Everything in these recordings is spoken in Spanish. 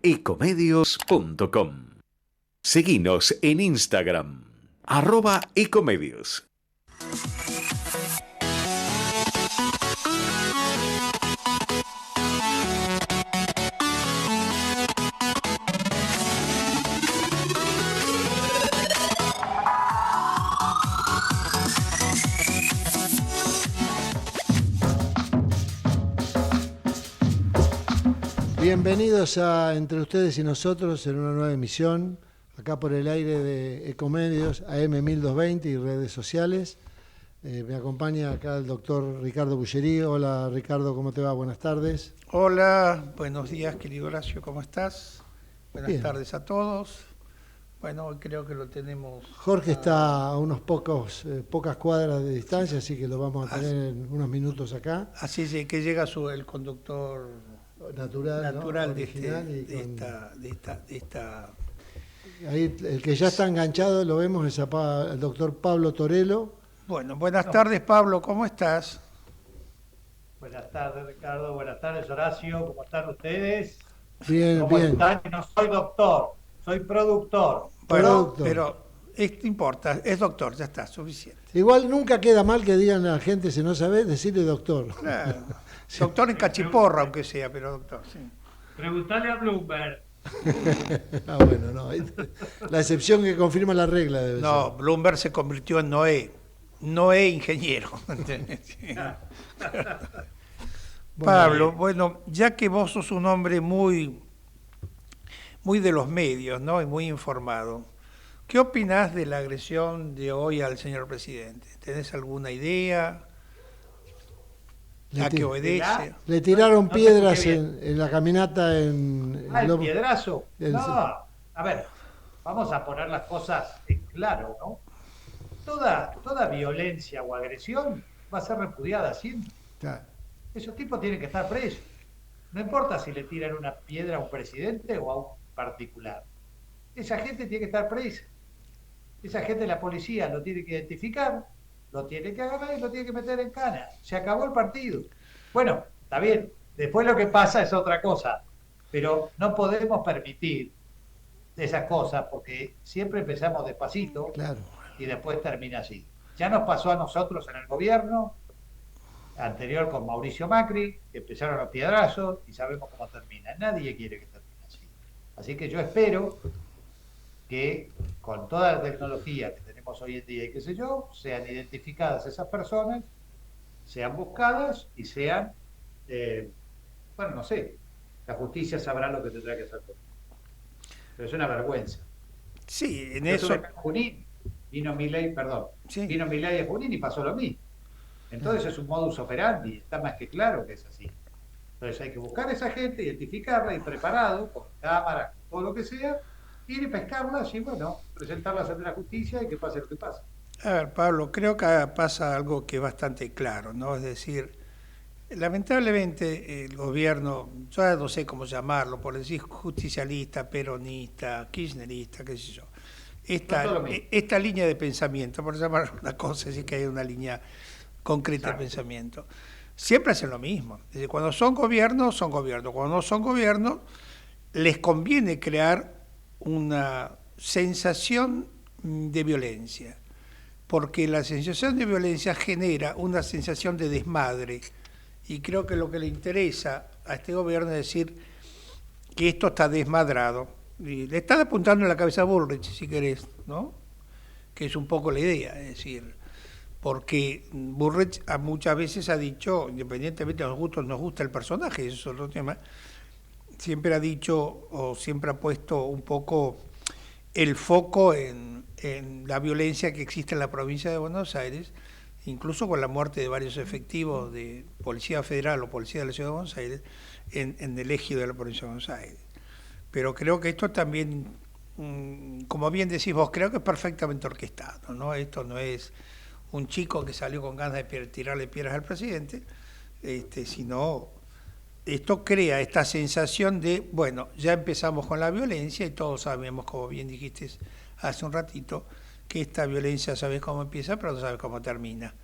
ecomedios.com. Seguinos en Instagram, @ecomedios. Bienvenidos a Entre Ustedes y Nosotros en una nueva emisión, acá por el aire de Ecomedios, AM 1220 y redes sociales. Me acompaña acá el doctor Ricardo Bullerío. Hola Ricardo, ¿cómo te va? Buenas tardes. Hola, buenos días querido Horacio, ¿cómo estás? Buenas Bien. tardes a todos. Bueno, hoy creo que lo tenemos... Jorge está a unos pocas cuadras de distancia, así que lo vamos a tener en unos minutos acá. Así es que llega el conductor Natural, ¿no? de Original esta... Ahí el que ya está enganchado, lo vemos, es el doctor Pablo Torello. Bueno, buenas tardes Pablo, ¿cómo estás? Buenas tardes, Ricardo. Buenas tardes, Horacio. ¿Cómo están ustedes? Bien, ¿Cómo bien. están? No soy doctor, soy productor. Bueno, pero esto importa, es doctor, ya está, suficiente. Igual nunca queda mal que digan a la gente, si no sabe, decirle doctor. Claro. Doctor en cachiporra, aunque sea, pero doctor, sí. Preguntale a Bloomberg. Ah, bueno, no. La excepción que confirma la regla debe No, ser. Bloomberg se convirtió en Noé ingeniero. Pablo, bueno, ya que vos sos un hombre muy de los medios, ¿no? Y muy informado, ¿qué opinás de la agresión de hoy al señor presidente? ¿Tenés alguna idea? ¿A qué obedece? Le tiraron No piedras te escuché en la caminata en el piedrazo. el- No, a ver, vamos a poner las cosas en claro, ¿no? Toda violencia o agresión va a ser repudiada siempre. Claro. Esos tipos tienen que estar presos. No importa si le tiran una piedra a un presidente o a un particular. Esa gente tiene que estar presa. Esa gente, la policía lo tiene que identificar, lo tiene que agarrar y lo tiene que meter en cana. Se acabó el partido. Bueno, está bien. Después lo que pasa es otra cosa. Pero no podemos permitir esas cosas porque siempre empezamos despacito Claro. y después termina así. Ya nos pasó a nosotros en el gobierno anterior con Mauricio Macri, que empezaron los piedrazos y sabemos cómo termina. Nadie quiere que termine así. Así que yo espero que con toda la tecnología que tenemos hoy en día y qué sé yo, sean identificadas esas personas, sean buscadas y sean, bueno, no sé, la justicia sabrá lo que tendrá que hacer. Pero es una vergüenza. Sí, en Yo eso... estuve en Junín, vino Milei de Junín y pasó lo mismo. Entonces es un modus operandi, está más que claro que es así. Entonces hay que buscar a esa gente, identificarla y preparado, con cámaras, con todo lo que sea, ir y pescarlas y bueno, presentarlas ante la justicia y que pase lo que pase. A ver, Pablo, creo que pasa algo que es bastante claro, ¿no? Es decir, lamentablemente el gobierno, yo ya no sé cómo llamarlo, por decir justicialista, peronista, kirchnerista, qué sé yo, esta línea de pensamiento, por llamar una cosa, es decir, que hay una línea concreta de pensamiento, siempre hacen lo mismo. Es decir, cuando son gobierno, son gobierno. Cuando no son gobierno, les conviene crear una sensación de violencia, porque la sensación de violencia genera una sensación de desmadre, y creo que lo que le interesa a este gobierno es decir que esto está desmadrado. Y le están apuntando en la cabeza a Bullrich, si querés, ¿no? Que es un poco la idea, es decir, porque Bullrich muchas veces ha dicho, independientemente de los gustos, nos gusta el personaje, eso es otro tema, siempre ha dicho o siempre ha puesto un poco el foco en la violencia que existe en la provincia de Buenos Aires, incluso con la muerte de varios efectivos de Policía Federal o Policía de la Ciudad de Buenos Aires en el ejido de la provincia de Buenos Aires. Pero creo que esto también, como bien decís vos, creo que es perfectamente orquestado, ¿no? Esto no es un chico que salió con ganas de tirarle piedras al presidente, sino esto crea esta sensación de, bueno, ya empezamos con la violencia y todos sabemos, como bien dijiste hace un ratito, que esta violencia sabes cómo empieza, pero no sabes cómo termina.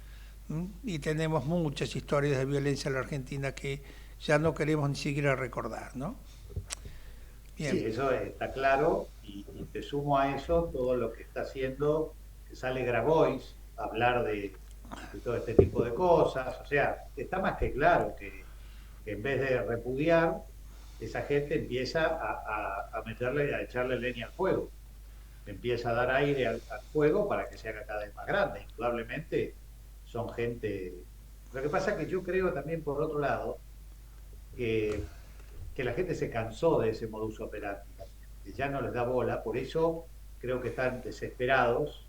Y tenemos muchas historias de violencia en la Argentina que ya no queremos ni siquiera recordar, ¿no? Bien. Sí, eso está claro y te sumo a eso todo lo que está haciendo, que sale Grabois a hablar de todo este tipo de cosas. O sea, está más que claro que en vez de repudiar, esa gente empieza a meterle, a echarle leña al fuego. Empieza a dar aire al fuego para que se haga cada vez más grande. Indudablemente son gente... Lo que pasa es que yo creo también, por otro lado, que, que la gente se cansó de ese modus operandi, que ya no les da bola, por eso creo que están desesperados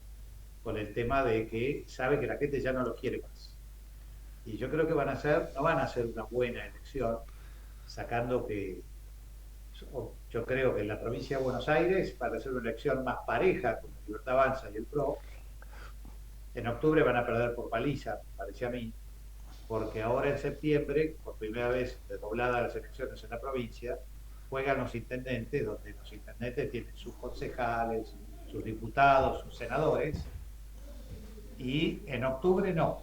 con el tema de que sabe que la gente ya no lo quiere más. Y yo creo que no van a hacer una buena elección, sacando que yo creo que en la provincia de Buenos Aires, para hacer una elección más pareja con Libertad Avanza y el PRO, en octubre van a perder por paliza, parece a mí, porque ahora en septiembre, por primera vez desdobladas las elecciones en la provincia, juegan los intendentes, donde los intendentes tienen sus concejales, sus diputados, sus senadores, y en octubre no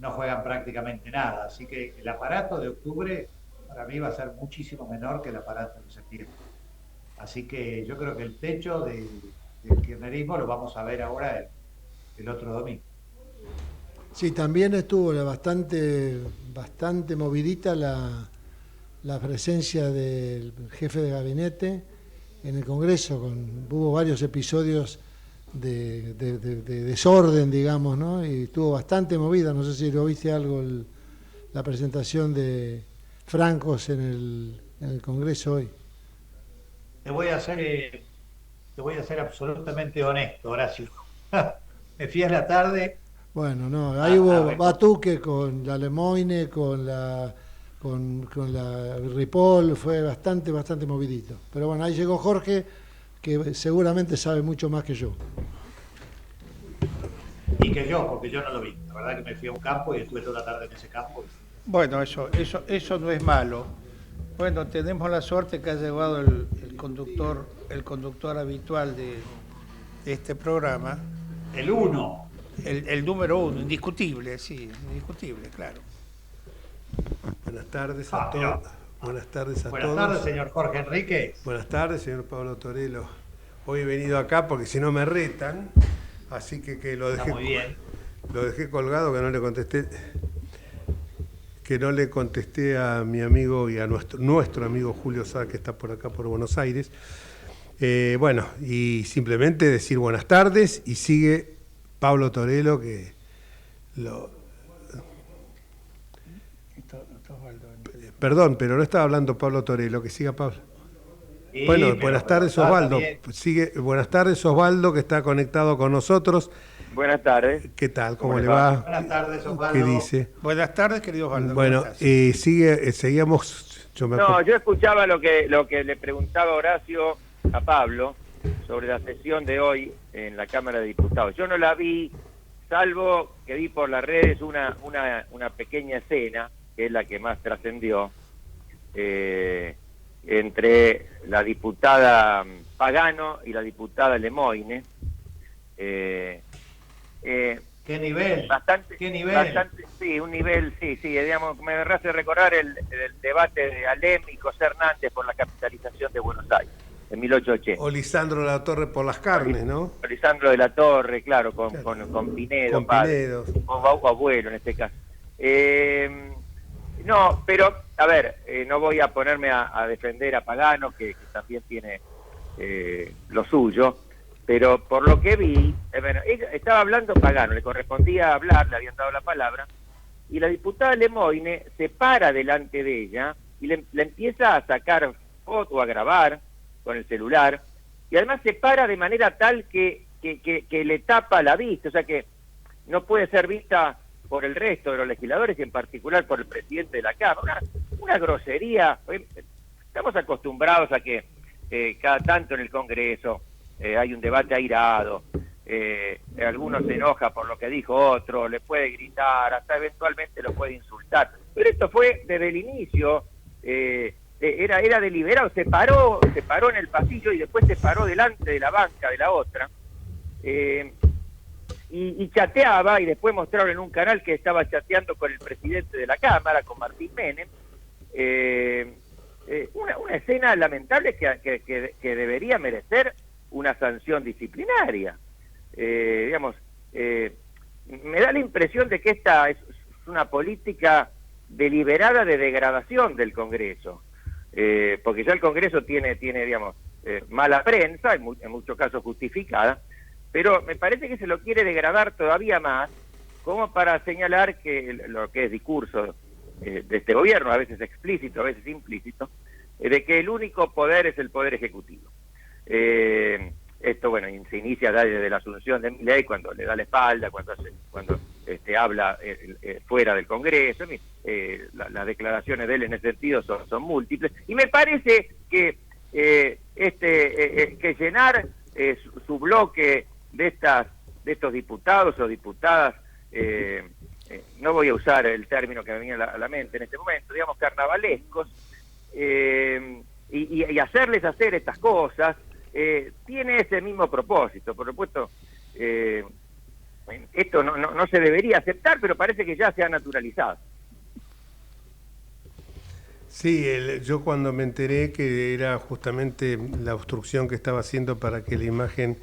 juegan prácticamente nada. Así que el aparato de octubre para mí va a ser muchísimo menor que el aparato de septiembre. Así que yo creo que el techo del kirchnerismo lo vamos a ver ahora el otro domingo. Sí, también estuvo bastante movidita la presencia del jefe de gabinete en el Congreso. Hubo varios episodios de desorden, digamos, ¿no? Y estuvo bastante movida. No sé si lo viste algo, la presentación de Francos en el Congreso hoy. Te voy a ser absolutamente honesto, Horacio. Me fui a la tarde. Bueno, no, ahí hubo batuque con la Lemoine, con la Ripoll, fue bastante movidito. Pero bueno, ahí llegó Jorge, que seguramente sabe mucho más que yo. Y que yo, porque yo no lo vi. La verdad que me fui a un campo y estuve toda la tarde en ese campo. Bueno, eso no es malo. Bueno, tenemos la suerte que ha llegado el conductor habitual de este programa. El 1. El número 1, indiscutible, sí, indiscutible, claro. Buenas tardes a todos. Buenas tardes a todos. Buenas tardes, señor Jorge Enríquez. Buenas tardes, señor Pablo Torello. Hoy he venido acá porque si no me retan, así que lo dejé, muy bien. Lo dejé colgado, que no le contesté a mi amigo y a nuestro amigo Julio Sá, que está por acá por Buenos Aires. Bueno, y simplemente decir buenas tardes, y sigue Pablo Torello, que Perdón, pero no estaba hablando Pablo Torello, que siga Pablo. Sí, bueno, buenas tardes Osvaldo. Buenas tardes Osvaldo, que está conectado con nosotros. Buenas tardes. ¿Qué tal? ¿Cómo le va? Buenas tardes, Osvaldo. ¿Qué dice? Buenas tardes, querido Osvaldo. Bueno, seguíamos. Yo escuchaba lo que le preguntaba Horacio a Pablo sobre la sesión de hoy en la Cámara de Diputados. Yo no la vi, salvo que vi por las redes una pequeña escena, que es la que más trascendió, entre la diputada Pagano y la diputada Lemoine. ¿Qué nivel? ¿Qué nivel? Sí, un nivel, sí, digamos, me hace recordar el debate de Alem y José Hernández por la capitalización de Buenos Aires, en 1880. O Lisandro de la Torre por las carnes, ¿no? O Lisandro de la Torre, claro, con Pinedo, con Pinedo. O abuelo en este caso. No, pero, a ver, no voy a ponerme a defender a Pagano, que también tiene lo suyo, pero por lo que vi, bueno, estaba hablando Pagano, le correspondía hablar, le habían dado la palabra, y la diputada Lemoine se para delante de ella y le empieza a sacar foto, a grabar con el celular, y además se para de manera tal que le tapa la vista, o sea que no puede ser vista por el resto de los legisladores y en particular por el presidente de la Cámara. Una grosería. Estamos acostumbrados a que cada tanto en el Congreso hay un debate airado, alguno se enoja por lo que dijo otro, le puede gritar, hasta eventualmente lo puede insultar, pero esto fue desde el inicio, era deliberado, se paró en el pasillo y después se paró delante de la banca de la otra, y chateaba, y después mostraron en un canal que estaba chateando con el presidente de la Cámara, con Martín Menem, una escena lamentable que debería merecer una sanción disciplinaria. Digamos, me da la impresión de que esta es una política deliberada de degradación del Congreso, porque ya el Congreso tiene digamos, mala prensa, en muchos casos justificada, pero me parece que se lo quiere degradar todavía más, como para señalar que lo que es discurso de este gobierno, a veces explícito, a veces implícito, de que el único poder es el poder ejecutivo. Esto, bueno, se inicia desde la asunción de Milei, cuando le da la espalda, cuando habla fuera del Congreso. Las declaraciones de él en ese sentido son múltiples, y me parece que que llenar su bloque de estos diputados o diputadas, no voy a usar el término que me viene a la mente en este momento, digamos carnavalescos, y hacerles hacer estas cosas, tiene ese mismo propósito. Por supuesto, esto no se debería aceptar, pero parece que ya se ha naturalizado. Sí, yo cuando me enteré que era justamente la obstrucción que estaba haciendo para que la imagen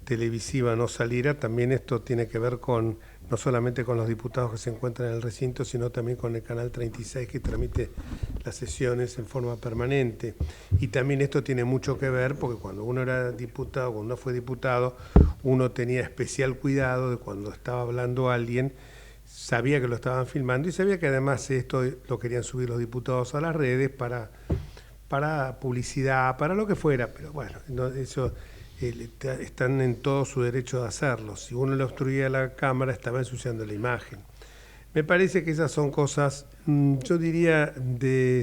televisiva no saliera, también esto tiene que ver con no solamente con los diputados que se encuentran en el recinto, sino también con el Canal 36 que transmite las sesiones en forma permanente. Y también esto tiene mucho que ver porque cuando uno era diputado, cuando uno fue diputado, uno tenía especial cuidado de cuando estaba hablando alguien, sabía que lo estaban filmando y sabía que además esto lo querían subir los diputados a las redes para publicidad, para lo que fuera, pero bueno, eso están en todo su derecho de hacerlo. Si uno le obstruía la cámara, estaba ensuciando la imagen. Me parece que esas son cosas, yo diría,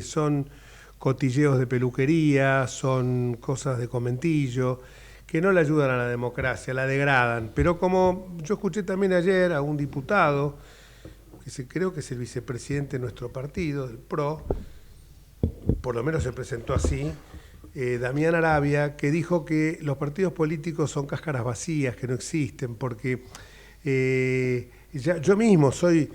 son cotilleos de peluquería, son cosas de comentillo, que no le ayudan a la democracia, la degradan. Pero como yo escuché también ayer a un diputado, creo que es el vicepresidente de nuestro partido, del PRO, por lo menos se presentó así, Damián Arabia, que dijo que los partidos políticos son cáscaras vacías, que no existen, porque yo mismo soy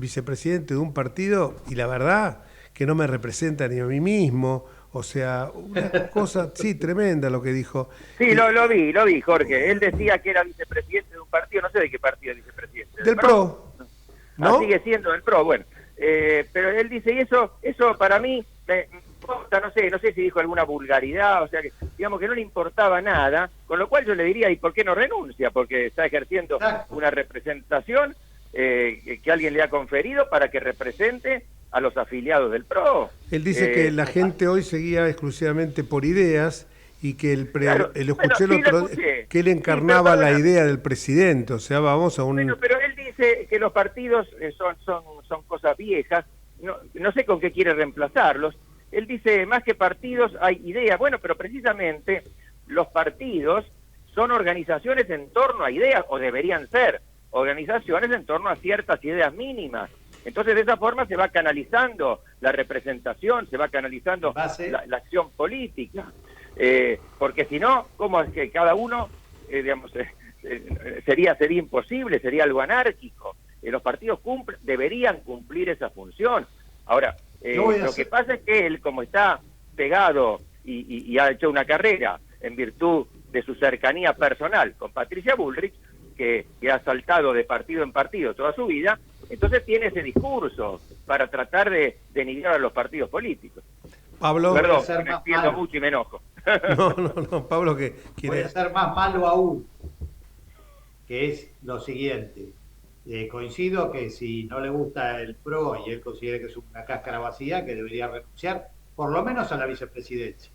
vicepresidente de un partido y la verdad que no me representa ni a mí mismo. O sea, una cosa, sí, tremenda lo que dijo. Sí, lo vi, Jorge. Él decía que era vicepresidente de un partido, no sé de qué partido es vicepresidente. Del PRO. ¿No? Sigue siendo del PRO, bueno. Pero él dice, y eso para mí, no sé si dijo alguna vulgaridad, o sea, que digamos que no le importaba nada, con lo cual yo le diría, ¿y por qué no renuncia? Porque está ejerciendo una representación que alguien le ha conferido para que represente a los afiliados del PRO. Él dice que la gente hoy seguía exclusivamente por ideas y que que él encarnaba la idea del presidente, o sea, vamos a un... Bueno, pero él dice que los partidos son cosas viejas, no sé con qué quiere reemplazarlos. Él dice, más que partidos hay ideas. Bueno, pero precisamente los partidos son organizaciones en torno a ideas, o deberían ser organizaciones en torno a ciertas ideas mínimas. Entonces, de esa forma se va canalizando la representación, se va canalizando la acción política. Porque si no, ¿cómo es que cada uno, sería imposible, sería algo anárquico? Los partidos deberían cumplir esa función. Ahora, lo que pasa es que él, como está pegado y ha hecho una carrera en virtud de su cercanía personal con Patricia Bullrich, que ha saltado de partido en partido toda su vida, entonces tiene ese discurso para tratar de denigrar a los partidos políticos. Pablo, perdón, me extiendo mucho y me enojo. No, Pablo, que quiere... Voy a ser más malo aún, que es lo siguiente. Coincido que si no le gusta el PRO y él considera que es una cáscara vacía, que debería renunciar por lo menos a la vicepresidencia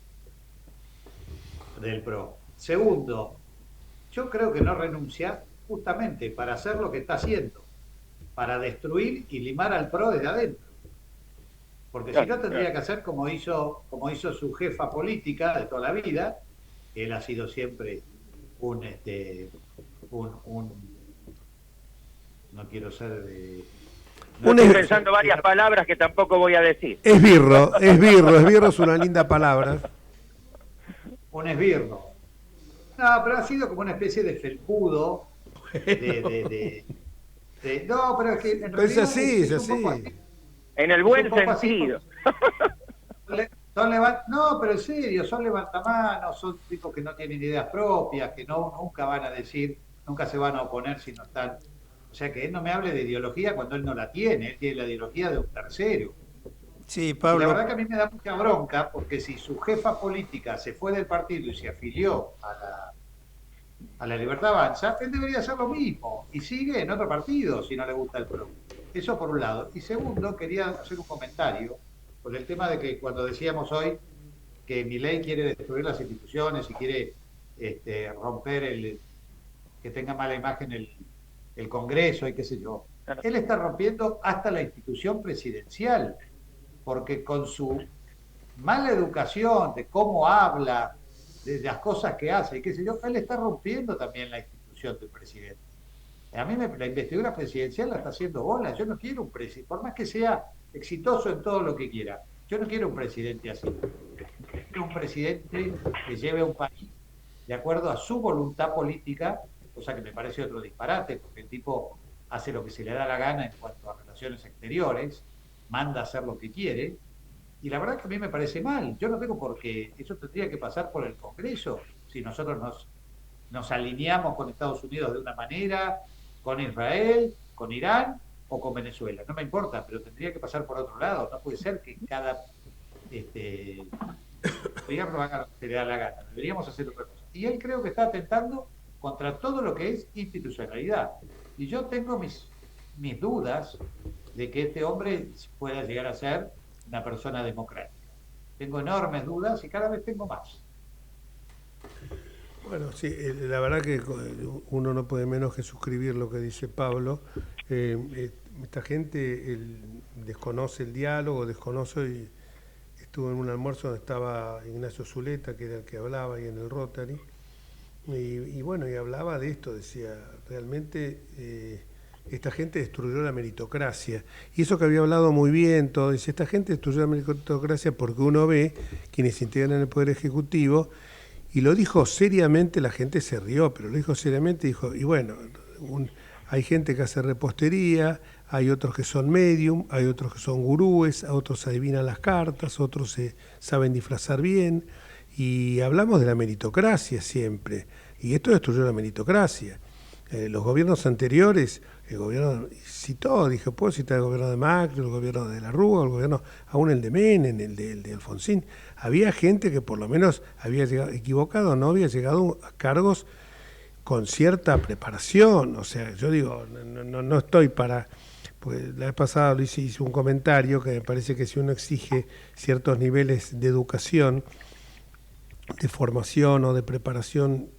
del PRO. Segundo, yo creo que no renuncia justamente para hacer lo que está haciendo, para destruir y limar al PRO desde adentro. Porque si no, tendría que hacer como hizo su jefa política de toda la vida, que él ha sido siempre un no quiero ser estoy pensando varias palabras que tampoco voy a decir. Esbirro es una linda palabra. Un esbirro. No, pero ha sido como una especie de felpudo. No, pero es que en realidad es así. En el buen sentido. No, pero en serio, son levantamanos, son tipos que no tienen ideas propias, que nunca van a decir, nunca se van a oponer si no están. O sea, que él no me hable de ideología cuando él no la tiene, él tiene la ideología de un tercero. Sí, Y la Pablo. verdad que a mí me da mucha bronca, porque si su jefa política se fue del partido y se afilió a la Libertad Avanza, él debería hacer lo mismo y sigue en otro partido si no le gusta el PRO. Eso por un lado. Y segundo, quería hacer un comentario por el tema de que cuando decíamos hoy que Milei quiere destruir las instituciones y quiere romper que tenga mala imagen el Congreso y qué sé yo. Él está rompiendo hasta la institución presidencial, porque con su mala educación de cómo habla, de las cosas que hace y qué sé yo, él está rompiendo también la institución del presidente. A mí la investidura presidencial la está haciendo bola. Yo no quiero un presidente, por más que sea exitoso en todo lo que quiera, yo no quiero un presidente así. Quiero un presidente que lleve a un país de acuerdo a su voluntad política, cosa que me parece otro disparate, porque el tipo hace lo que se le da la gana en cuanto a relaciones exteriores, manda a hacer lo que quiere, y la verdad es que a mí me parece mal. Yo no tengo por qué, eso tendría que pasar por el Congreso, si nosotros nos alineamos con Estados Unidos de una manera, con Israel, con Irán o con Venezuela. No me importa, pero tendría que pasar por otro lado. No puede ser que cada gobierno haga lo que se le da la gana. Deberíamos hacer otra cosa. Y él creo que está atentando contra todo lo que es institucionalidad. Y yo tengo mis dudas de que este hombre pueda llegar a ser una persona democrática. Tengo enormes dudas y cada vez tengo más. Bueno, sí, la verdad que uno no puede menos que suscribir lo que dice Pablo. Esta gente desconoce el diálogo, y estuve en un almuerzo donde estaba Ignacio Zuleta, que era el que hablaba ahí en el Rotary, y bueno, y hablaba de esto, decía, realmente esta gente destruyó la meritocracia. Y eso que había hablado muy bien, todo, dice, esta gente destruyó la meritocracia porque uno ve quienes integran el Poder Ejecutivo. Y lo dijo seriamente, la gente se rió, pero lo dijo seriamente, dijo, y bueno, hay gente que hace repostería, hay otros que son medium, hay otros que son gurúes, a otros adivinan las cartas, otros se saben disfrazar bien, y hablamos de la meritocracia siempre, y esto destruyó la meritocracia. Los gobiernos anteriores, el gobierno citó, dije, puedo citar el gobierno de Macri, el gobierno de la Rúa, el gobierno, aún el de Menem, el de Alfonsín, había gente que por lo menos había llegado, equivocado, no había llegado a cargos con cierta preparación. O sea, yo digo, no estoy para... Pues la vez pasada lo hice un comentario que me parece que si uno exige ciertos niveles de educación, de formación o de preparación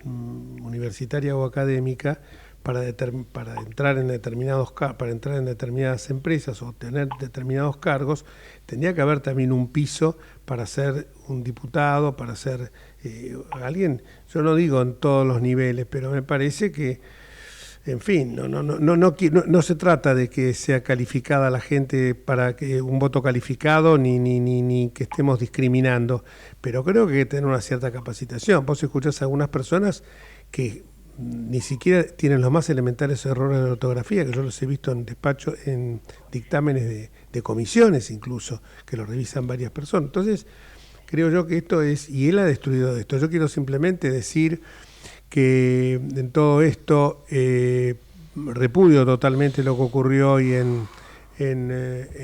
universitaria o académica, para entrar en determinadas empresas o tener determinados cargos, tendría que haber también un piso para ser un diputado, para ser alguien, yo no digo en todos los niveles, pero me parece que, en fin, no se trata de que sea calificada la gente para que un voto calificado ni que estemos discriminando, pero creo que hay que tener una cierta capacitación. Vos escuchás a algunas personas que ni siquiera tienen los más elementales errores de ortografía, que yo los he visto en despacho, en dictámenes de comisiones incluso, que lo revisan varias personas. Entonces, creo yo que esto es, y él ha destruido esto. Yo quiero simplemente decir que en todo esto repudio totalmente lo que ocurrió hoy en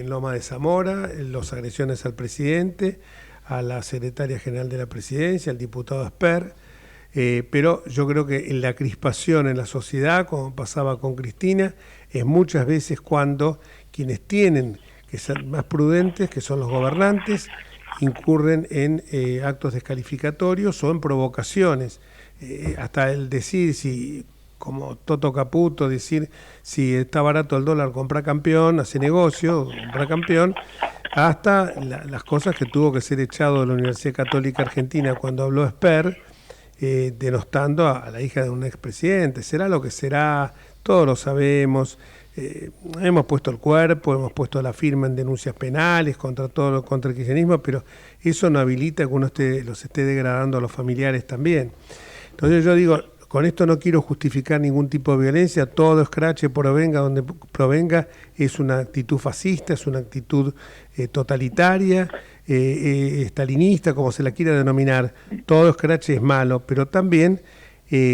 Loma de Zamora, en las agresiones al presidente, a la secretaria general de la presidencia, al diputado Esper. Pero yo creo que en la crispación en la sociedad, como pasaba con Cristina, es muchas veces cuando quienes tienen que ser más prudentes, que son los gobernantes, incurren en actos descalificatorios o en provocaciones. Hasta el decir, si como Toto Caputo, decir si está barato el dólar, compra campeón, hace negocio, compra campeón, hasta las cosas que tuvo que ser echado de la Universidad Católica Argentina cuando habló Esper, denostando a la hija de un expresidente. Será lo que será, todos lo sabemos. Hemos puesto el cuerpo, hemos puesto la firma en denuncias penales contra el kirchnerismo, pero eso no habilita que uno los esté degradando a los familiares también. Entonces yo digo, Con esto no quiero justificar ningún tipo de violencia, todo escrache provenga donde provenga, es una actitud fascista, es una actitud totalitaria, estalinista, como se la quiera denominar. Todo escrache es malo, pero también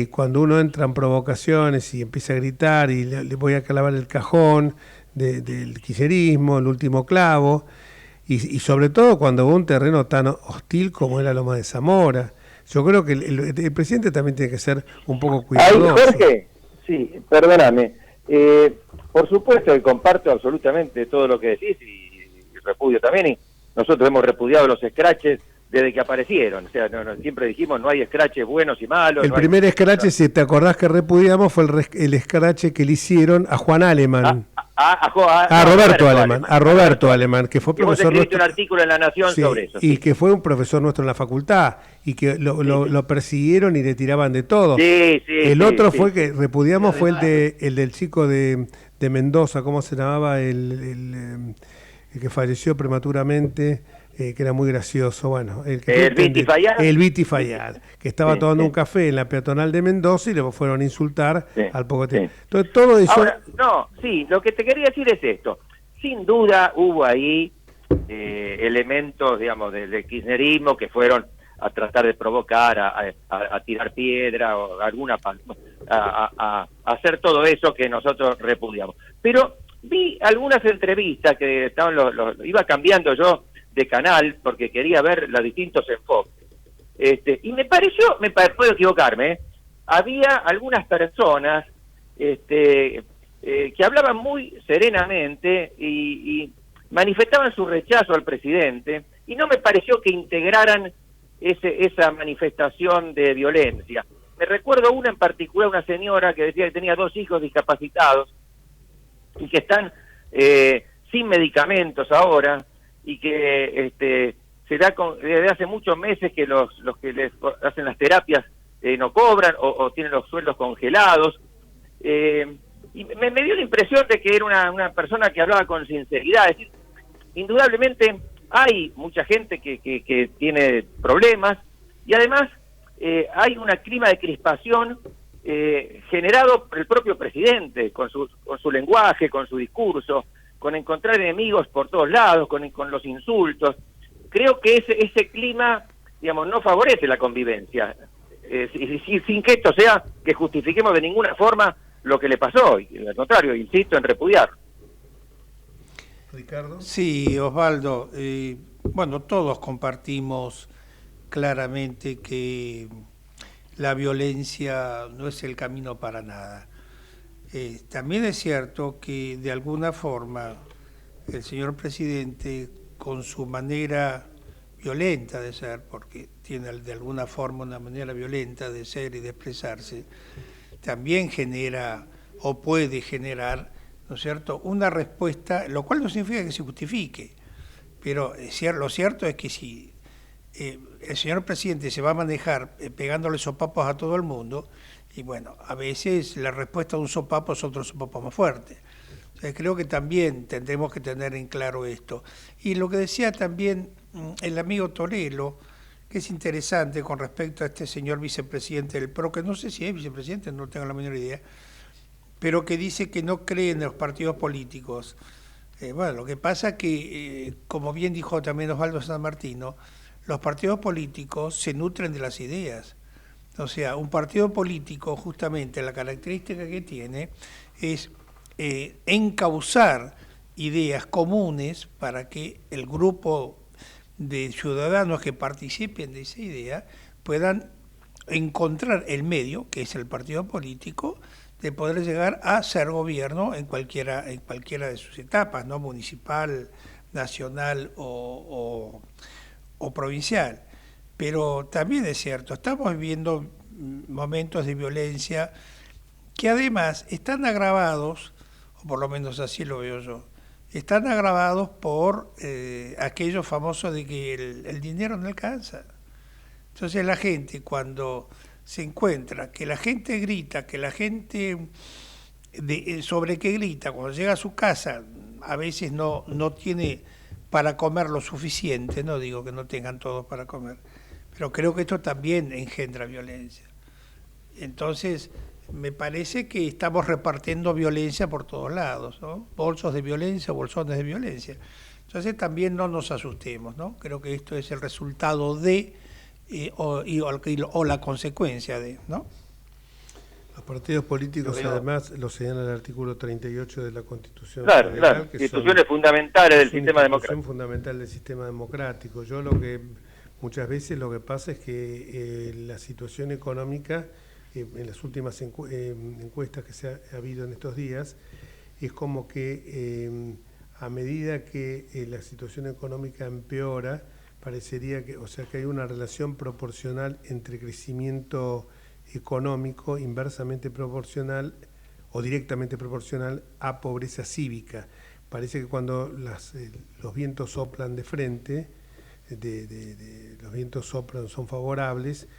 cuando uno entra en provocaciones y empieza a gritar y le voy a clavar el cajón del kirchnerismo, el último clavo, y sobre todo cuando va a un terreno tan hostil como era Loma de Zamora. Yo creo que el presidente también tiene que ser un poco cuidadoso. Ay, Jorge, sí, perdóname. Por supuesto que comparto absolutamente todo lo que decís y repudio también. Y nosotros hemos repudiado los scratches desde que aparecieron. O sea, siempre dijimos no hay scratches buenos y malos. El primer scratch, si te acordás que repudiamos, fue el scratch que le hicieron a Juan Alemán. A Roberto Alemán, que fue profesor nuestro. Un artículo en La Nación sobre eso. Y que fue un profesor nuestro en la facultad, y que lo persiguieron y le tiraban de todo. El otro fue que repudiamos fue el del chico de Mendoza, ¿cómo se llamaba? El que falleció prematuramente, que era muy gracioso, bueno. El Viti Fayad, que estaba tomando un café en la peatonal de Mendoza y le fueron a insultar al poco tiempo. Entonces, todo eso... Ahora, lo que te quería decir es esto. Sin duda hubo ahí elementos, digamos, del kirchnerismo que fueron a tratar de provocar, a tirar piedra o a hacer todo eso que nosotros repudiamos. Pero vi algunas entrevistas que estaban iba cambiando yo de canal porque quería ver los distintos enfoques. Y me pareció, puedo equivocarme, había algunas personas que hablaban muy serenamente y manifestaban su rechazo al presidente, y no me pareció que integraran esa manifestación de violencia. Me recuerdo una en particular, una señora que decía que tenía 2 hijos discapacitados y que están sin medicamentos ahora, y que se da desde hace muchos meses que los que les hacen las terapias no cobran o tienen los sueldos congelados. Y me dio la impresión de que era una persona que hablaba con sinceridad. Es decir, indudablemente hay mucha gente que tiene problemas, y además hay un clima de crispación generado por el propio presidente, con su lenguaje, con su discurso, con encontrar enemigos por todos lados, con los insultos. Creo que ese clima, digamos, no favorece la convivencia, sin que esto sea que justifiquemos de ninguna forma lo que le pasó, y al contrario, insisto en repudiar. Ricardo. Sí, Osvaldo, bueno, todos compartimos claramente que la violencia no es el camino para nada. También es cierto que de alguna forma el señor presidente, con su manera violenta de ser, porque tiene de alguna forma una manera violenta de ser y de expresarse, también genera o puede generar, ¿no es cierto?, una respuesta, lo cual no significa que se justifique, pero lo cierto es que si el señor presidente se va a manejar pegándole sopapos a todo el mundo, y bueno, a veces la respuesta de un sopapo es otro sopapo más fuerte. O sea, creo que también tendremos que tener en claro esto. Y lo que decía también el amigo Torello, que es interesante con respecto a este señor vicepresidente del PRO, que no sé si es vicepresidente, no tengo la menor idea, pero que dice que no cree en los partidos políticos. Bueno, lo que pasa que, como bien dijo también Osvaldo San Martino, los partidos políticos se nutren de las ideas. O sea, un partido político, justamente la característica que tiene es encauzar ideas comunes para que el grupo de ciudadanos que participen de esa idea puedan encontrar el medio, que es el partido político, de poder llegar a ser gobierno en cualquiera de sus etapas, ¿no? Municipal, nacional o provincial. Pero también es cierto, estamos viviendo momentos de violencia que además están agravados, o por lo menos así lo veo yo, están agravados por aquello famoso de que el dinero no alcanza. Entonces la gente, cuando se encuentra que la gente grita, que la gente sobre qué grita, cuando llega a su casa a veces no tiene para comer lo suficiente, no digo que no tengan todos para comer, pero creo que esto también engendra violencia. Entonces, me parece que estamos repartiendo violencia por todos lados, ¿no? Bolsos de violencia, bolsones de violencia. Entonces también no nos asustemos, ¿no? Creo que esto es el resultado de o la consecuencia de, ¿no? Los partidos políticos además lo señala el artículo 38 de la Constitución Claro, Federal, claro, que instituciones fundamentales del es una sistema institución democrático. fundamental del sistema democrático. Yo lo que muchas veces lo que pasa es que la situación económica en las últimas encuestas que ha habido en estos días es como que a medida que la situación económica empeora, parecería que, o sea, que hay una relación proporcional entre crecimiento económico inversamente proporcional o directamente proporcional a pobreza cívica. Parece que cuando los vientos soplan de frente, los vientos soplan, son favorables,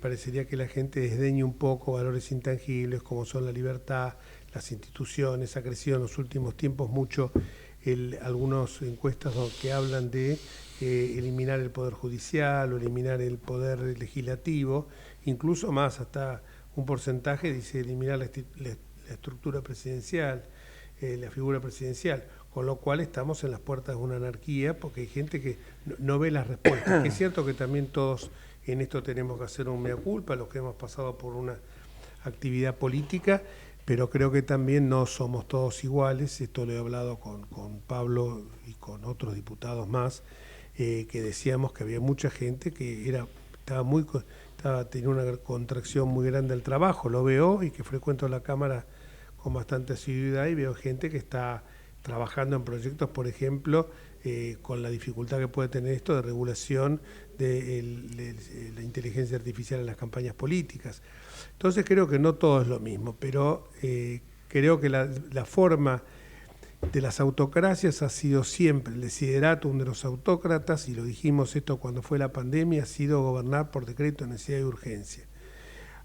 parecería que la gente desdeñe un poco valores intangibles como son la libertad, las instituciones. Ha crecido en los últimos tiempos mucho algunas encuestas que hablan de eliminar el poder judicial o eliminar el poder legislativo, incluso más, hasta un porcentaje dice eliminar la estructura presidencial, la figura presidencial, con lo cual estamos en las puertas de una anarquía porque hay gente que no ve las respuestas. Es cierto que también todos en esto tenemos que hacer un mea culpa, los que hemos pasado por una actividad política, pero creo que también no somos todos iguales. Esto lo he hablado con Pablo y con otros diputados más, que decíamos que había mucha gente que tenía una contracción muy grande al trabajo. Lo veo, y que frecuento la Cámara con bastante asiduidad, y veo gente que está trabajando en proyectos, por ejemplo, con la dificultad que puede tener esto de regulación de la inteligencia artificial en las campañas políticas. Entonces creo que no todo es lo mismo, pero creo que la forma de las autocracias ha sido siempre, el desideratum de los autócratas, y lo dijimos esto cuando fue la pandemia, ha sido gobernar por decreto de necesidad y urgencia.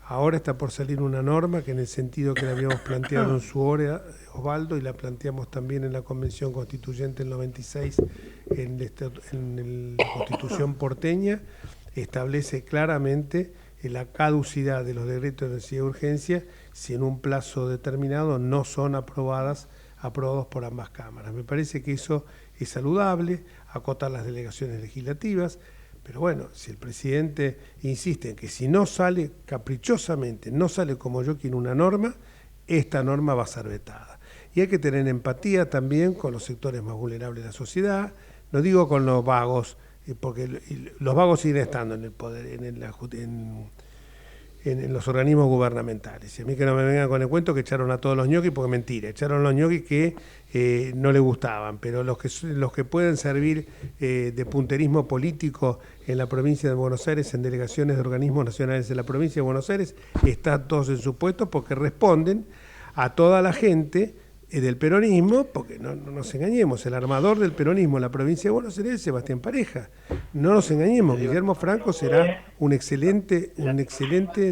Ahora está por salir una norma que, en el sentido que la habíamos planteado en su hora, Osvaldo, y la planteamos también en la Convención Constituyente del 96, en la Constitución porteña, establece claramente la caducidad de los decretos de necesidad y urgencia si en un plazo determinado no son aprobados por ambas cámaras. Me parece que eso es saludable, acotar las delegaciones legislativas. Pero bueno, si el presidente insiste en que si no sale caprichosamente, no sale como yo quiero una norma, esta norma va a ser vetada. Y hay que tener empatía también con los sectores más vulnerables de la sociedad, no digo con los vagos, porque los vagos siguen estando en el poder, en los organismos gubernamentales. Y a mí que no me vengan con el cuento que echaron a todos los ñoquis, porque mentira, echaron a los ñoquis que no le gustaban, pero los que pueden servir de punterismo político en la provincia de Buenos Aires, en delegaciones de organismos nacionales de la provincia de Buenos Aires, están todos en su puesto porque responden a toda la gente del peronismo, porque no nos engañemos, el armador del peronismo en la provincia de Buenos Aires es Sebastián Pareja. No nos engañemos, Guillermo Franco será un excelente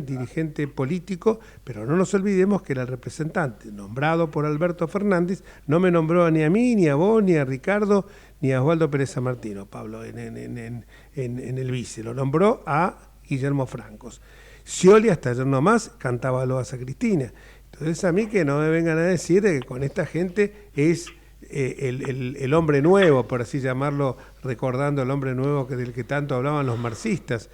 dirigente político, pero no nos olvidemos que era el representante nombrado por Alberto Fernández, no me nombró ni a mí, ni a vos, ni a Ricardo, ni a Osvaldo Pérez San Martino, Pablo, en el vice, lo nombró a Guillermo Franco. Scioli, hasta ayer nomás, cantaba Loas a Cristina. Entonces a mí que no me vengan a decir de que con esta gente es el hombre nuevo, por así llamarlo, recordando el hombre nuevo del que tanto hablaban los marxistas,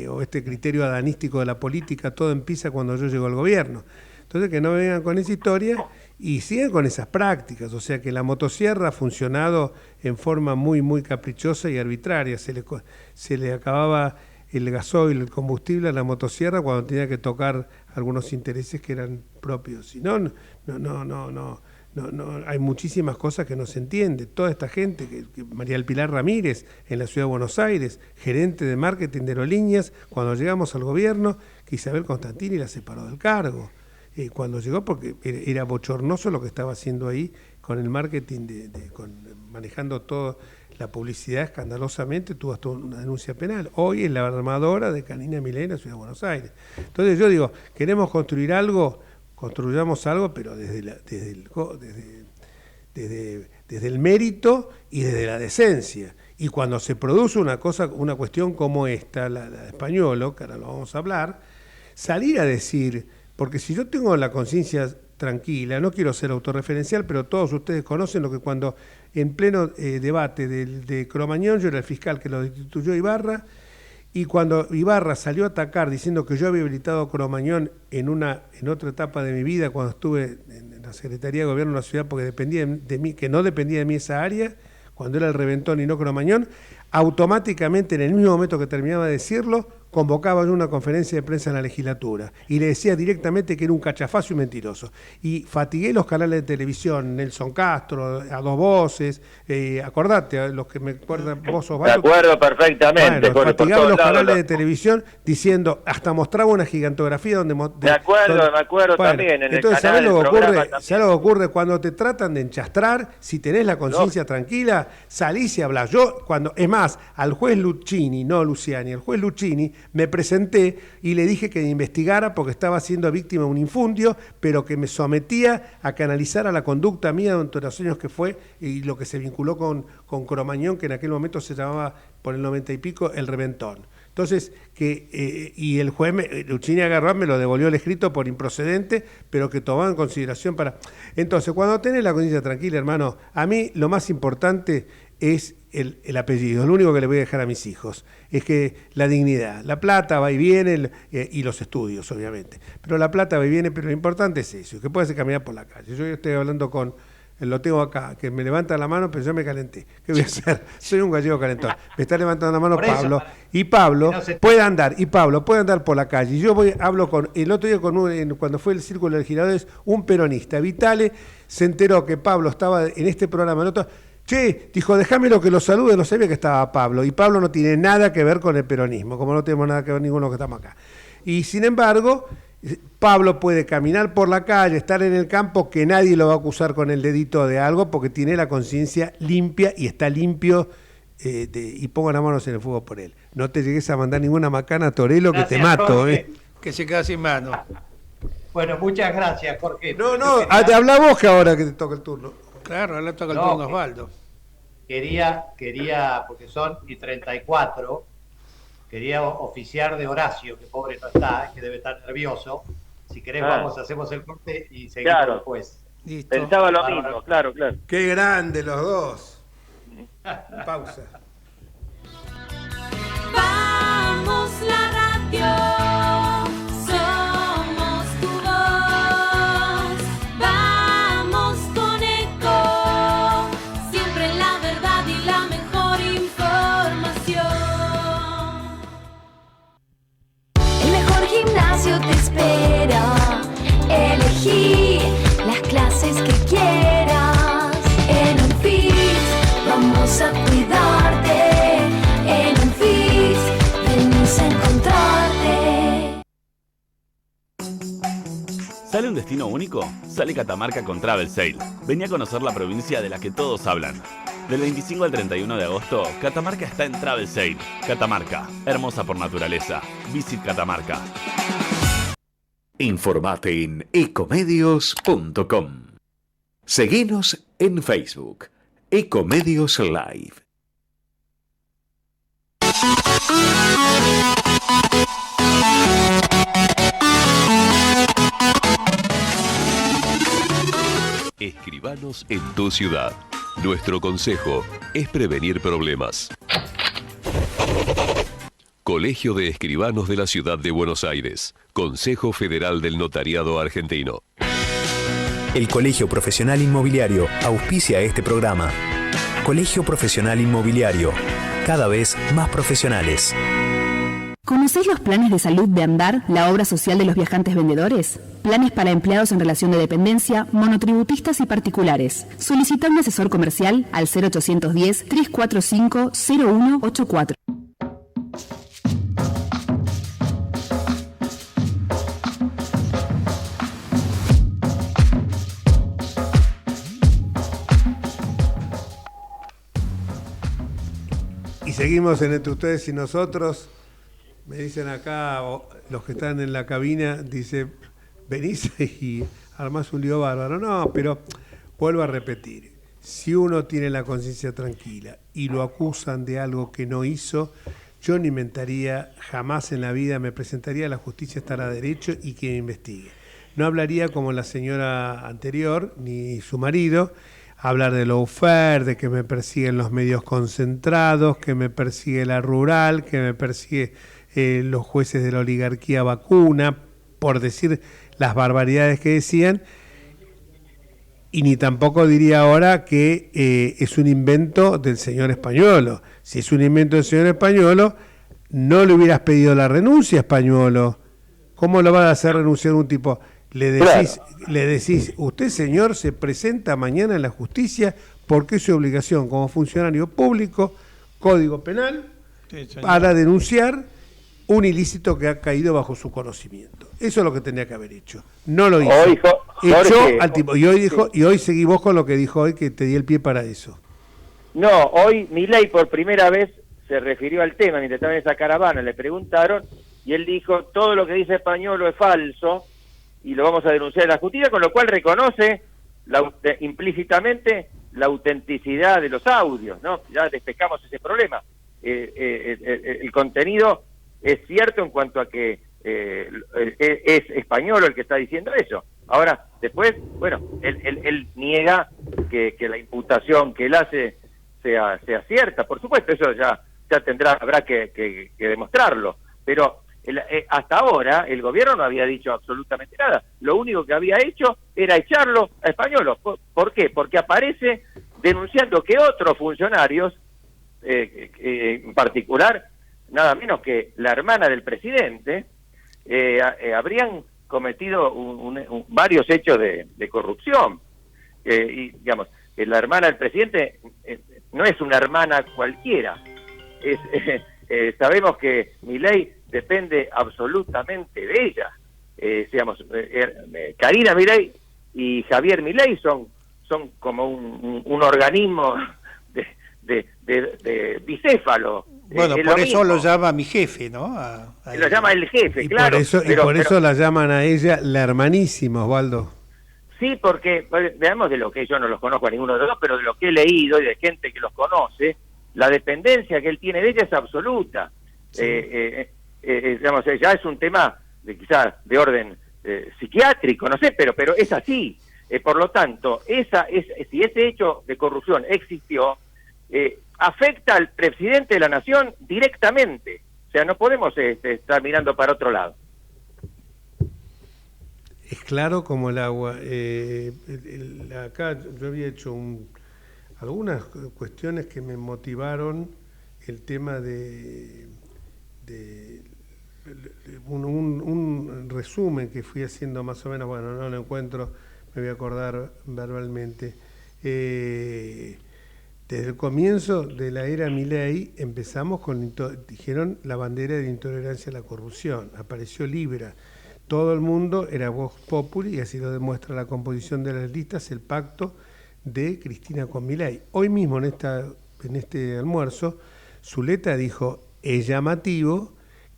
o este criterio adanístico de la política, todo empieza cuando yo llego al gobierno. Entonces que no me vengan con esa historia y siguen con esas prácticas, o sea que la motosierra ha funcionado en forma muy, muy caprichosa y arbitraria, se le acababa el gasoil, el combustible a la motosierra cuando tenía que tocar algunos intereses que eran propios. Si no, hay muchísimas cosas que no se entiende. Toda esta gente, que María del Pilar Ramírez en la Ciudad de Buenos Aires, gerente de marketing de aerolíneas, cuando llegamos al gobierno, que Isabel Constantini la separó del cargo. Cuando llegó, porque era bochornoso lo que estaba haciendo ahí con el marketing, manejando todo. La publicidad escandalosamente tuvo hasta una denuncia penal. Hoy es la armadora de Canina Milena, Ciudad de Buenos Aires. Entonces yo digo, queremos construir algo, construyamos algo, pero desde el mérito y desde la decencia. Y cuando se produce una cuestión como esta, la de Españolo, que ahora lo vamos a hablar, salir a decir, porque si yo tengo la conciencia tranquila, no quiero ser autorreferencial, pero todos ustedes conocen lo que cuando en pleno debate de Cromañón, yo era el fiscal que lo destituyó Ibarra, y cuando Ibarra salió a atacar diciendo que yo había habilitado a Cromañón en otra etapa de mi vida, cuando estuve en la Secretaría de Gobierno de la ciudad, porque dependía de mí, que no dependía de mí esa área, cuando era el Reventón y no Cromañón, automáticamente en el mismo momento que terminaba de decirlo, convocaba yo una conferencia de prensa en la legislatura y le decía directamente que era un cachafazo y mentiroso. Y fatigué los canales de televisión, Nelson Castro, A Dos Voces, acordate, los que me acuerdan, vos Osvaldo. De acuerdo perfectamente. Bueno, fatigaba los canales de televisión diciendo, hasta mostraba una gigantografía donde... me acuerdo también. En entonces, el canal del programa ¿sabes lo que ocurre cuando te tratan de enchastrar? Si tenés la conciencia tranquila, salís y hablás. Yo, es más, al juez Luchini, no Luciani, al juez Luchini, me presenté y le dije que investigara porque estaba siendo víctima de un infundio, pero que me sometía a que analizara la conducta mía durante los años que fue y lo que se vinculó con Cromañón, que en aquel momento se llamaba, por el 90 y pico, el Reventón. Entonces, y el juez Luchini agarró, me lo devolvió el escrito por improcedente, pero que tomaba en consideración para... Entonces, cuando tenés la conciencia tranquila, hermano, a mí lo más importante es el apellido. Lo único que le voy a dejar a mis hijos es que la dignidad, la plata va y viene, y los estudios, obviamente. Pero la plata va y viene, pero lo importante es eso, que puedas caminar por la calle. Yo estoy hablando lo tengo acá, que me levanta la mano, pero yo me calenté. ¿Qué voy a hacer? Soy un gallego calentón. Me está levantando la mano Pablo, y Pablo puede andar por la calle. Y yo hablo el otro día cuando fue el Círculo de Legisladores, un peronista, Vitale, se enteró que Pablo estaba en este programa, en otro. Che, dijo, déjamelo que lo salude, no sabía que estaba Pablo. Y Pablo no tiene nada que ver con el peronismo, como no tenemos nada que ver ninguno que estamos acá. Y sin embargo, Pablo puede caminar por la calle, estar en el campo, que nadie lo va a acusar con el dedito de algo, porque tiene la conciencia limpia y está limpio, y pongo las manos en el fuego por él. No te llegues a mandar ninguna macana, Torelo, que te mato. Que se queda sin mano. Bueno, muchas gracias, Jorge. No, habla vos que ahora que te toca el turno. Claro, ahora toca el turno Osvaldo. Quería, porque son y 34, quería oficiar de Horacio, que pobre no está, que debe estar nervioso. Si querés, hacemos el corte y seguimos después. Listo. Pensaba lo mismo, claro. Qué grande los dos. Pausa. Vamos la radio. Te espera, elegí las clases que quieras. En UNFIS vamos a cuidarte. En UNFIS venimos a encontrarte. ¿Sale un destino único? Sale Catamarca con Travel Sale. Vení a conocer la provincia de la que todos hablan. Del 25 al 31 de agosto, Catamarca está en Travel Sale. Catamarca, hermosa por naturaleza. Visit Catamarca. Informate en ecomedios.com. Seguinos en Facebook, Ecomedios Live. Escribanos en tu ciudad. Nuestro consejo es prevenir problemas. Colegio de Escribanos de la Ciudad de Buenos Aires. Consejo Federal del Notariado Argentino. El Colegio Profesional Inmobiliario auspicia este programa. Colegio Profesional Inmobiliario, cada vez más profesionales. ¿Conocés los planes de salud de Andar, la obra social de los viajantes vendedores? Planes para empleados en relación de dependencia, monotributistas y particulares. Solicita un asesor comercial al 0810-345-0184. Y seguimos en Entre Ustedes y Nosotros. Me dicen acá, los que están en la cabina, dice, venís y armás un lío bárbaro. No, pero vuelvo a repetir, si uno tiene la conciencia tranquila y lo acusan de algo que no hizo, yo no inventaría jamás en la vida, me presentaría a la justicia, estará derecho y que me investigue. No hablaría como la señora anterior, ni su marido, hablar de lawfare, de que me persiguen los medios concentrados, que me persigue la rural, que me persigue los jueces de la oligarquía vacuna, por decir las barbaridades que decían, y ni tampoco diría ahora que es un invento del señor Españolo. Si es un invento del señor Españolo, no le hubieras pedido la renuncia, Españolo. ¿Cómo lo vas a hacer renunciar un tipo? Le decís, usted, señor, se presenta mañana en la justicia porque es su obligación como funcionario público, Código Penal, para denunciar un ilícito que ha caído bajo su conocimiento. Eso es lo que tenía que haber hecho. No lo hizo. Echó al tipo. Y hoy seguí vos con lo que dijo hoy, que te di el pie para eso. No, hoy Milei por primera vez se refirió al tema, mientras estaba en esa caravana, le preguntaron, y él dijo, todo lo que dice Españolo es falso, y lo vamos a denunciar en la justicia, con lo cual reconoce implícitamente la autenticidad de los audios, ¿no? Ya despejamos ese problema. El contenido es cierto en cuanto a que es Españolo el que está diciendo eso. Ahora, después, bueno, él niega que la imputación que él hace sea cierta, por supuesto, eso ya habrá que demostrarlo, pero hasta ahora el gobierno no había dicho absolutamente nada. Lo único que había hecho era echarlo a Españolo. ¿Por qué? Porque aparece denunciando que otros funcionarios, en particular, nada menos que la hermana del presidente, habrían cometido varios hechos de corrupción. Y digamos, la hermana del presidente no es una hermana cualquiera. Sabemos que Milei depende absolutamente de ella. Digamos, Karina Milei y Javier Milei son como un organismo de bicéfalo. Bueno, por eso lo llama mi jefe, ¿no? Lo llama el jefe, y claro. Por eso la llaman a ella la hermanísima, Osvaldo. Sí, porque, veamos, de lo que yo no los conozco a ninguno de los dos, pero de lo que he leído y de gente que los conoce, la dependencia que él tiene de ella es absoluta. Sí. Digamos, ya es un tema quizás de orden psiquiátrico, no sé, pero es así. Por lo tanto, si ese hecho de corrupción existió, afecta al presidente de la nación directamente. O sea, no podemos estar mirando para otro lado. Es claro como el agua. Acá yo había hecho algunas cuestiones que me motivaron el tema de un resumen que fui haciendo más o menos, bueno, no lo encuentro, me voy a acordar verbalmente. Desde el comienzo de la era Milei empezamos dijeron la bandera de intolerancia a la corrupción, apareció Libra, todo el mundo era Vox Populi y así lo demuestra la composición de las listas, el pacto de Cristina con Milei. Hoy mismo en este almuerzo, Zuleta dijo, es llamativo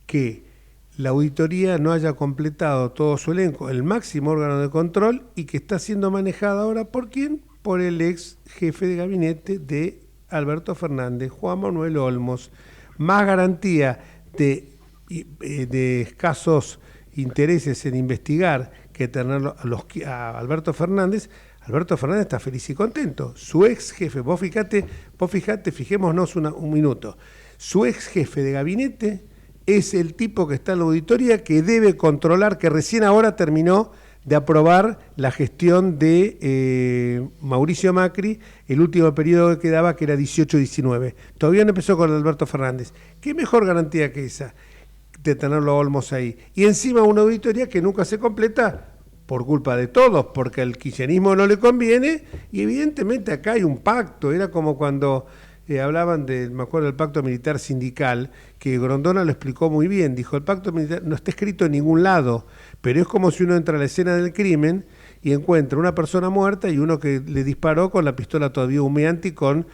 que la auditoría no haya completado todo su elenco, el máximo órgano de control, y que está siendo manejada ahora ¿por quién? Por el ex jefe de gabinete de Alberto Fernández, Juan Manuel Olmos. Más garantía de escasos intereses en investigar que tenerlo a Alberto Fernández. Alberto Fernández está feliz y contento. Su ex jefe, vos fijate, fijémonos un minuto. Su ex jefe de gabinete es el tipo que está en la auditoría que debe controlar, que recién ahora terminó de aprobar la gestión de Mauricio Macri, el último periodo que quedaba, que era 18-19. Todavía no empezó con Alberto Fernández. ¿Qué mejor garantía que esa de tenerlo a Olmos ahí? Y encima una auditoría que nunca se completa por culpa de todos, porque al kirchnerismo no le conviene, y evidentemente acá hay un pacto. Era como cuando hablaban me acuerdo del pacto militar sindical, que Grondona lo explicó muy bien, dijo, el pacto militar no está escrito en ningún lado, pero es como si uno entra a la escena del crimen y encuentra una persona muerta y uno que le disparó con la pistola todavía humeante y con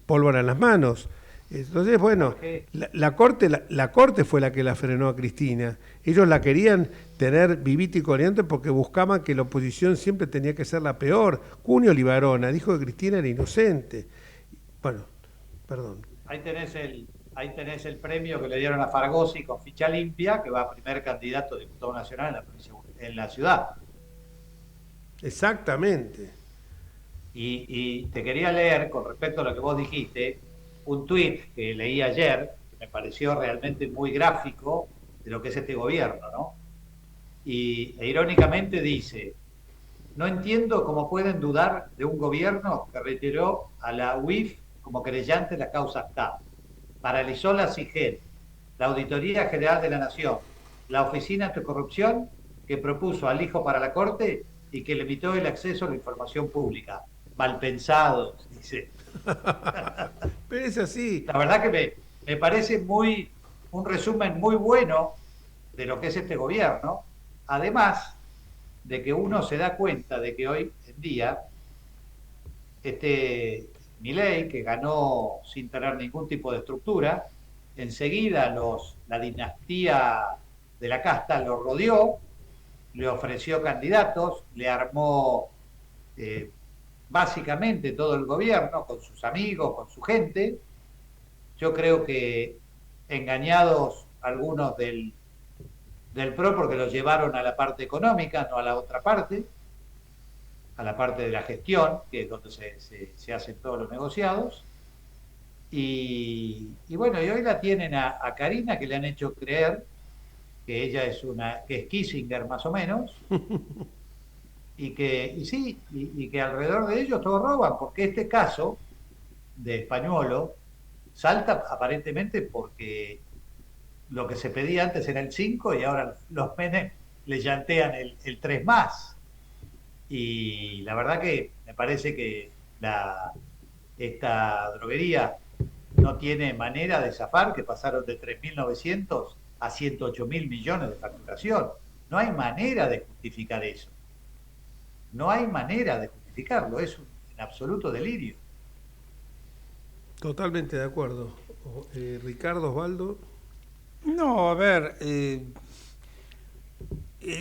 pólvora en las manos. Entonces, bueno, la corte fue la que la frenó a Cristina. Ellos la querían tener vivita y coleante porque buscaban que la oposición siempre tenía que ser la peor. Cunio Libarona dijo que Cristina era inocente. Bueno, perdón. Ahí tenés ahí tenés el premio que le dieron a Fargosi con ficha limpia, que va a primer candidato a diputado nacional en la provincia, en la ciudad. Exactamente. Y te quería leer, con respecto a lo que vos dijiste, un tuit que leí ayer, que me pareció realmente muy gráfico de lo que es este gobierno, ¿no? E irónicamente dice: no entiendo cómo pueden dudar de un gobierno que retiró a la UIF como querellante en la causa ACTA, paralizó la CIGEL, la Auditoría General de la Nación, la Oficina Anticorrupción, que propuso al hijo para la Corte y que limitó el acceso a la información pública. Mal pensados, dice. Pero es así. La verdad que me parece un resumen muy bueno de lo que es este gobierno, además de que uno se da cuenta de que hoy en día Milei, que ganó sin tener ningún tipo de estructura, enseguida la dinastía de la casta lo rodeó, le ofreció candidatos, le armó básicamente todo el gobierno con sus amigos, con su gente. Yo creo que engañados algunos del PRO porque los llevaron a la parte económica, no a la otra parte, a la parte de la gestión, que es donde se hacen todos los negociados. Y bueno, y hoy la tienen a Karina, que le han hecho creer que ella que es Kissinger más o menos, y que alrededor de ellos todos roban, porque este caso de Españolo salta aparentemente porque lo que se pedía antes era el 5 y ahora los Menem le llantean el 3 más. Y la verdad que me parece que esta droguería no tiene manera de zafar, que pasaron de 3.900 a 108.000 millones de facturación. No hay manera de justificar eso. No hay manera de justificarlo, es un absoluto delirio. Totalmente de acuerdo. Ricardo, Osvaldo. No, a ver,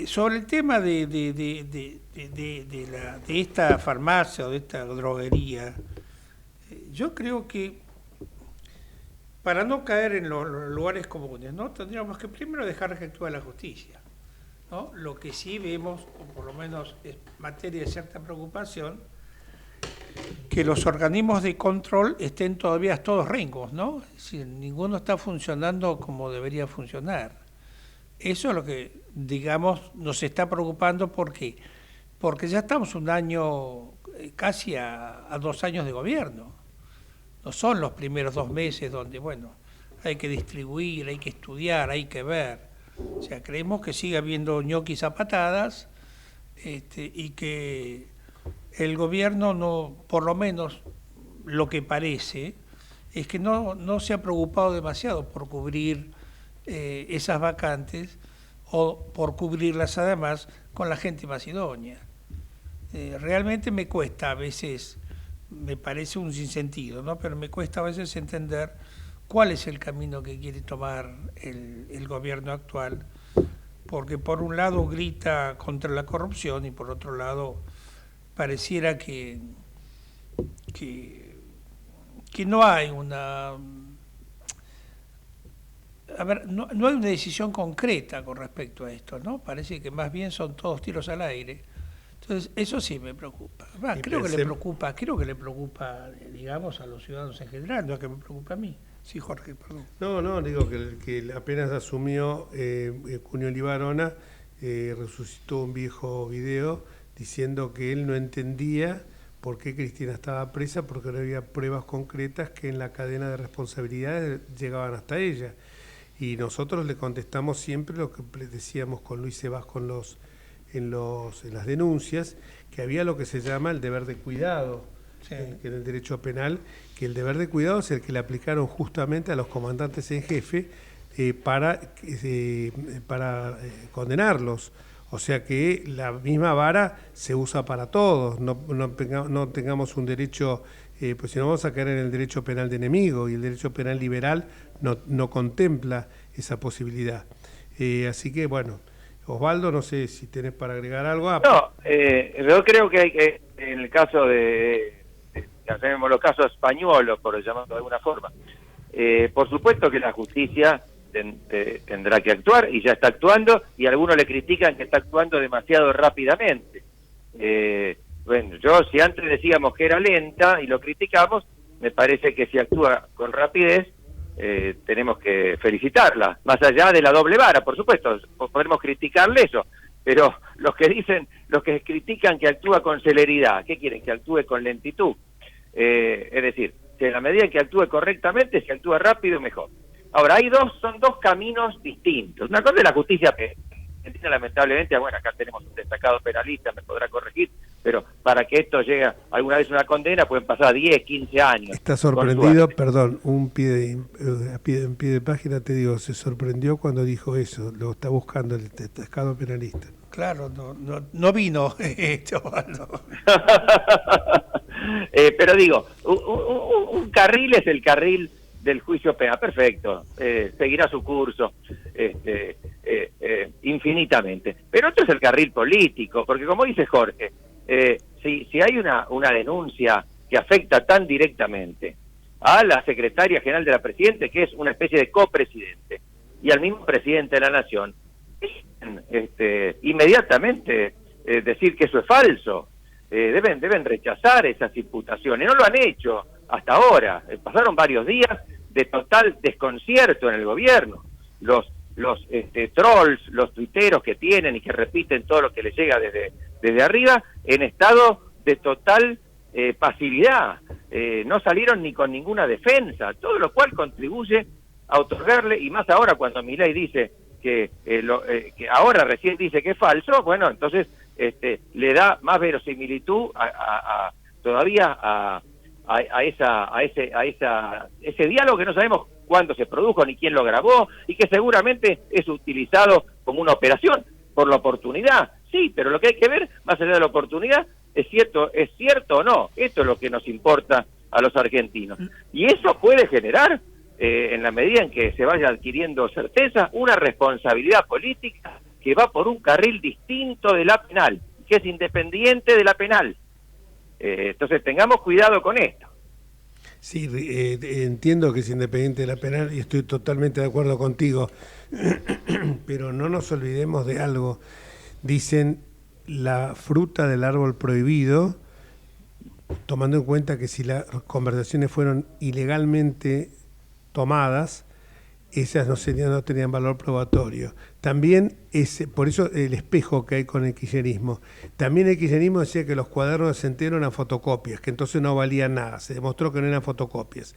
sobre el tema de esta farmacia o de esta droguería, yo creo que para no caer en los lugares comunes, ¿no? Tendríamos que primero dejar que actúe la justicia, ¿no? Lo que sí vemos, o por lo menos es materia de cierta preocupación, que los organismos de control estén todavía todos rengos, ¿no? Es decir, ninguno está funcionando como debería funcionar. Eso es lo que, digamos, nos está preocupando. ¿Por qué? Porque ya estamos un año, casi a 2 años de gobierno. No son los primeros 2 meses donde, bueno, hay que distribuir, hay que estudiar, hay que ver. O sea, creemos que sigue habiendo ñoquis a patadas, y que el gobierno no, por lo menos lo que parece, es que no se ha preocupado demasiado por cubrir esas vacantes o por cubrirlas además con la gente más idónea. Realmente me cuesta a veces, me parece un sinsentido, ¿no? Pero me cuesta a veces entender cuál es el camino que quiere tomar el gobierno actual, porque por un lado grita contra la corrupción y por otro lado pareciera que no hay una... A ver, no hay una decisión concreta con respecto a esto, ¿no? Parece que más bien son todos tiros al aire. Entonces, eso sí me preocupa. Creo que le preocupa, digamos, a los ciudadanos en general, no es que me preocupa a mí. Sí, Jorge, perdón. No, digo que apenas asumió Cunio Libarona, resucitó un viejo video diciendo que él no entendía por qué Cristina estaba presa, porque no había pruebas concretas que en la cadena de responsabilidades llegaban hasta ella. Y nosotros le contestamos siempre lo que decíamos con Luis Sebas en las denuncias, que había lo que se llama el deber de cuidado, sí, que en el derecho penal, que el deber de cuidado es el que le aplicaron justamente a los comandantes en jefe para condenarlos. O sea que la misma vara se usa para todos, no tengamos un derecho, pues si no vamos a caer en el derecho penal de enemigo, y el derecho penal liberal no contempla esa posibilidad. Así que bueno, Osvaldo, no sé si tenés para agregar algo. No, yo creo que hay que, en el caso tenemos los casos españoles, por llamarlo de alguna forma, por supuesto que la justicia tendrá que actuar y ya está actuando, y algunos le critican que está actuando demasiado rápidamente. Bueno, si antes decíamos que era lenta y lo criticamos, me parece que si actúa con rapidez, tenemos que felicitarla, más allá de la doble vara, por supuesto, podemos criticarle eso, pero los que critican que actúa con celeridad, ¿qué quieren? Que actúe con lentitud. Es decir, que en la medida en que actúe correctamente, si actúa rápido, mejor. Ahora, son dos caminos distintos. Una cosa es la justicia penal. Lamentablemente, bueno, acá tenemos un destacado penalista, me podrá corregir, pero para que esto llegue alguna vez a una condena pueden pasar 10, 15 años. Está sorprendido, perdón, un pie de página, te digo, se sorprendió cuando dijo eso, lo está buscando el destacado penalista. Claro, no vino esto. Pero digo, un carril es el carril del juicio penal, perfecto, seguirá su curso infinitamente. Pero otro es el carril político, porque como dice Jorge, si hay una denuncia que afecta tan directamente a la secretaria general de la Presidenta, que es una especie de copresidente, y al mismo presidente de la Nación, inmediatamente decir que eso es falso. Deben rechazar esas imputaciones. No lo han hecho hasta ahora. Pasaron varios días de total desconcierto en el gobierno. Los trolls, los tuiteros que tienen y que repiten todo lo que les llega desde arriba, en estado de total pasividad. No salieron ni con ninguna defensa, todo lo cual contribuye a otorgarle, y más ahora cuando Milei dice que ahora recién dice que es falso, bueno, entonces le da más verosimilitud todavía a ese diálogo que no sabemos cuándo se produjo ni quién lo grabó, y que seguramente es utilizado como una operación por la oportunidad. Sí, pero lo que hay que ver, más allá de la oportunidad, es cierto o no. Esto es lo que nos importa a los argentinos. Y eso puede generar, en la medida en que se vaya adquiriendo certeza, una responsabilidad política que va por un carril distinto de la penal, que es independiente de la penal. Entonces tengamos cuidado con esto. Sí, entiendo que es independiente de la penal y estoy totalmente de acuerdo contigo, pero no nos olvidemos de algo. Dicen la fruta del árbol prohibido, tomando en cuenta que si las conversaciones fueron ilegalmente tomadas, esas no tenían valor probatorio. También, por eso el espejo que hay con el kirchnerismo. También el kirchnerismo decía que los cuadernos enteros eran fotocopias, que entonces no valían nada, se demostró que no eran fotocopias.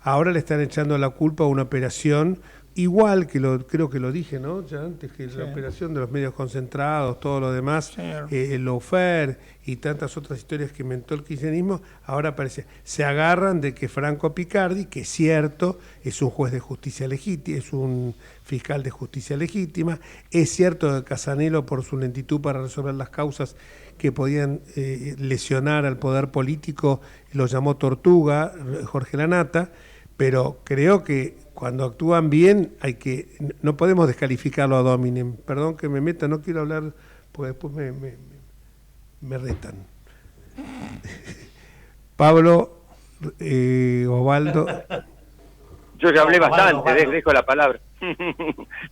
Ahora le están echando la culpa a una operación, igual que creo que lo dije, ¿no? Ya antes, que sí, la operación de los medios concentrados, todo lo demás, el lawfare y tantas otras historias que inventó el kirchnerismo, ahora parece, se agarran de que Franco Picardi, que es cierto, es un juez de justicia legítima, es un fiscal de justicia legítima, es cierto que Casanelo, por su lentitud para resolver las causas que podían lesionar al poder político, lo llamó tortuga, Jorge Lanata, pero creo que cuando actúan bien no podemos descalificarlo a Dominem. Perdón que me meta, no quiero hablar porque después me retan. Pablo, Osvaldo. Yo ya hablé bastante, dejo la palabra.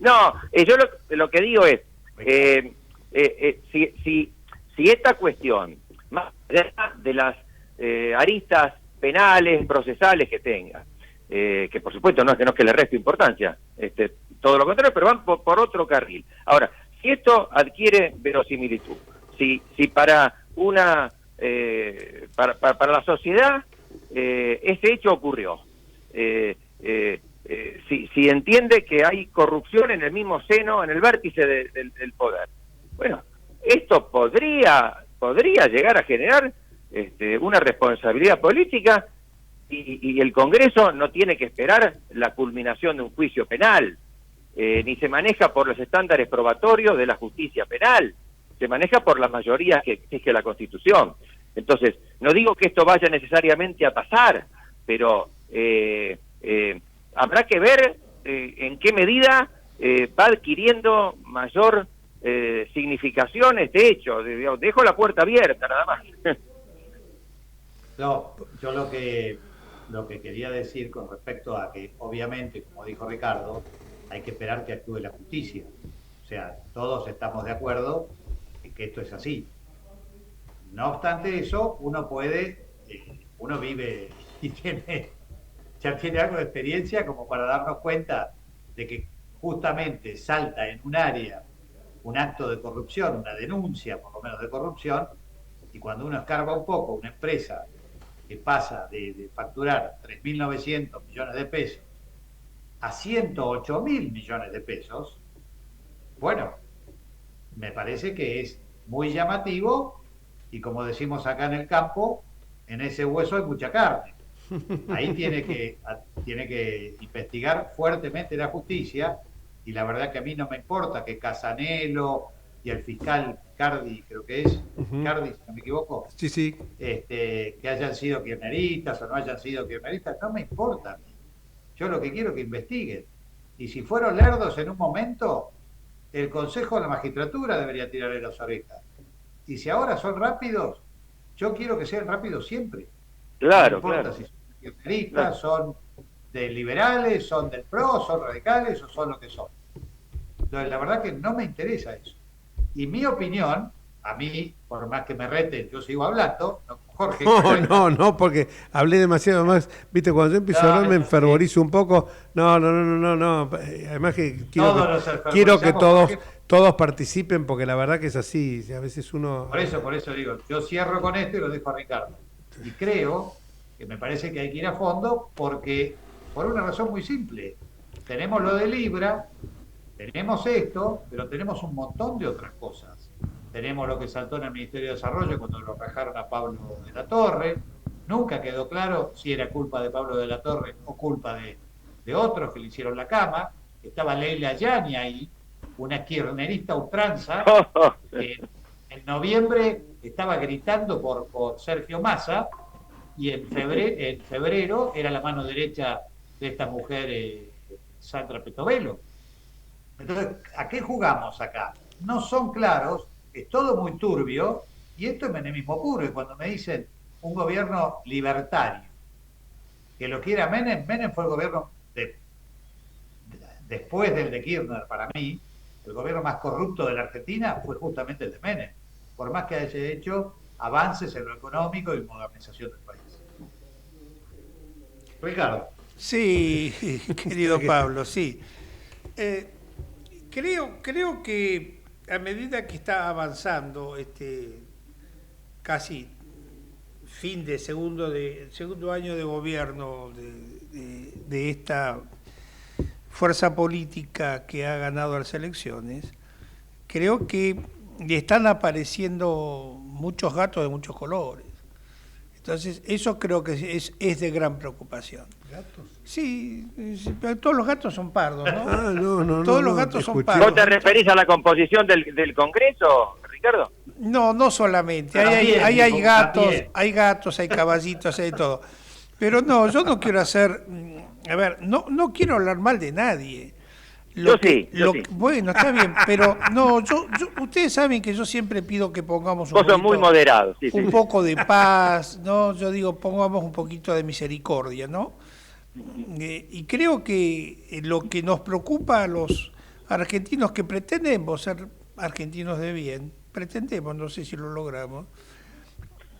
No, yo lo que digo es, si esta cuestión, más allá de las aristas penales, procesales que tenga, que por supuesto no es que le reste importancia, todo lo contrario, pero van por otro carril. Ahora, si esto adquiere verosimilitud, si para para la sociedad ese hecho ocurrió, si entiende que hay corrupción en el mismo seno, en el vértice del poder, bueno, esto podría llegar a generar una responsabilidad política. Y el Congreso no tiene que esperar la culminación de un juicio penal, ni se maneja por los estándares probatorios de la justicia penal, se maneja por las mayorías que exige la Constitución. Entonces, no digo que esto vaya necesariamente a pasar, pero habrá que ver en qué medida va adquiriendo mayor significación este hecho. Dejo la puerta abierta, nada más. No, yo lo que lo que quería decir con respecto a que, obviamente, como dijo Ricardo, hay que esperar que actúe la justicia. O sea, todos estamos de acuerdo en que esto es así. No obstante eso, uno puede, uno vive y ya tiene algo de experiencia como para darnos cuenta de que justamente salta en un área un acto de corrupción, una denuncia por lo menos de corrupción, y cuando uno escarba un poco una empresa que pasa de facturar 3.900 millones de pesos a 108.000 millones de pesos, bueno, me parece que es muy llamativo y, como decimos acá en el campo, en ese hueso hay mucha carne. Ahí tiene que investigar fuertemente la justicia, y la verdad que a mí no me importa que Casanelo y el fiscal Cardi, creo que es, Cardi, si no me equivoco, Sí. Que hayan sido kirchneristas o no hayan sido kirchneristas, no me importa a mí. Yo lo que quiero es que investiguen. Y si fueron lerdos en un momento, el Consejo de la Magistratura debería tirarle las orejas. Y si ahora son rápidos, yo quiero que sean rápidos siempre. Claro, no importa claro. si son kirchneristas, son de liberales, son del PRO, son radicales o son lo que son. Entonces, la verdad que no me interesa eso. Y mi opinión, a mí, por más que me reten, yo sigo hablando, ¿no, Jorge? No, porque hablé demasiado más. Viste, cuando yo empiezo a hablar me enfervorizo un poco. No. Además que quiero que todos participen, porque la verdad que es así. A veces uno... Por eso digo, yo cierro con esto y lo dejo a Ricardo. Y creo que me parece que hay que ir a fondo porque, por una razón muy simple, tenemos lo de Libra, tenemos esto, pero tenemos un montón de otras cosas. Tenemos lo que saltó en el Ministerio de Desarrollo cuando lo rajaron a Pablo de la Torre. Nunca quedó claro si era culpa de Pablo de la Torre o culpa de otros que le hicieron la cama. Estaba Leila Yani ahí, una kirchnerista ultranza, que en noviembre estaba gritando por Sergio Massa, y en febrero era la mano derecha de esta mujer, Sandra Petovelo. Entonces, ¿a qué jugamos acá? No son claros, es todo muy turbio, y esto es menemismo puro. Y cuando me dicen un gobierno libertario, que lo quiera Menem fue el gobierno después del de Kirchner, para mí, el gobierno más corrupto de la Argentina fue justamente el de Menem, por más que haya hecho avances en lo económico y modernización del país. Ricardo. Sí, querido Pablo, sí. Creo que a medida que está avanzando casi fin de segundo año de gobierno de esta fuerza política que ha ganado las elecciones, creo que le están apareciendo muchos gatos de muchos colores. Entonces, eso creo que es de gran preocupación. ¿Gatos? Sí, pero todos los gatos son pardos, ¿no? No. Todos los gatos son pardos. ¿Vos te referís a la composición del Congreso, Ricardo? No solamente. Hay gatos, hay caballitos, hay todo. Pero no, yo no quiero hacer... A ver, no quiero hablar mal de nadie. Yo sí. Bueno, está bien, pero no, ustedes saben que yo siempre pido que pongamos Vos sos muy moderado, un poco de paz, ¿no? Yo digo, pongamos un poquito de misericordia, ¿no? Y creo que lo que nos preocupa a los argentinos que pretendemos ser argentinos de bien, no sé si lo logramos,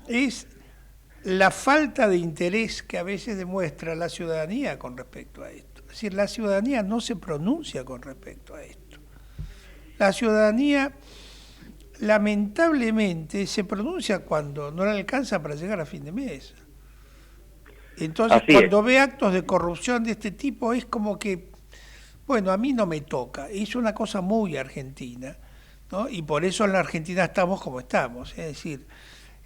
es la falta de interés que a veces demuestra la ciudadanía con respecto a esto. Es decir, la ciudadanía no se pronuncia con respecto a esto. La ciudadanía, lamentablemente, se pronuncia cuando no le alcanza para llegar a fin de mes. Entonces, cuando ve actos de corrupción de este tipo, es como que, bueno, a mí no me toca. Es una cosa muy argentina, ¿no? Y por eso en la Argentina estamos como estamos. Es decir,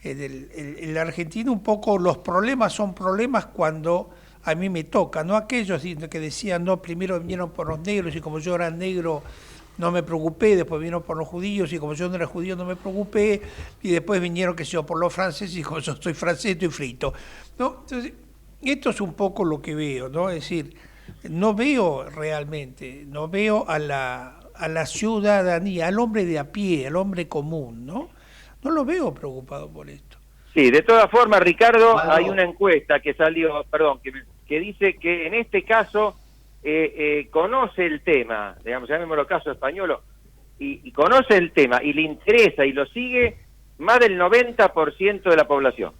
en la Argentina un poco los problemas son problemas cuando a mí me toca, no aquellos que decían, no, primero vinieron por los negros y como yo era negro no me preocupé, después vinieron por los judíos y como yo no era judío no me preocupé, y después vinieron, qué sé yo, por los franceses y como yo estoy francés estoy frito, ¿no? Entonces, esto es un poco lo que veo, ¿no? Es decir, no veo a la ciudadanía, al hombre de a pie, al hombre común, ¿no? No lo veo preocupado por esto. Sí, de todas formas, Ricardo, hay una encuesta que salió, que dice que en este caso conoce el tema, digamos, llamémoslo caso español, y conoce el tema y le interesa y lo sigue más del 90% de la población.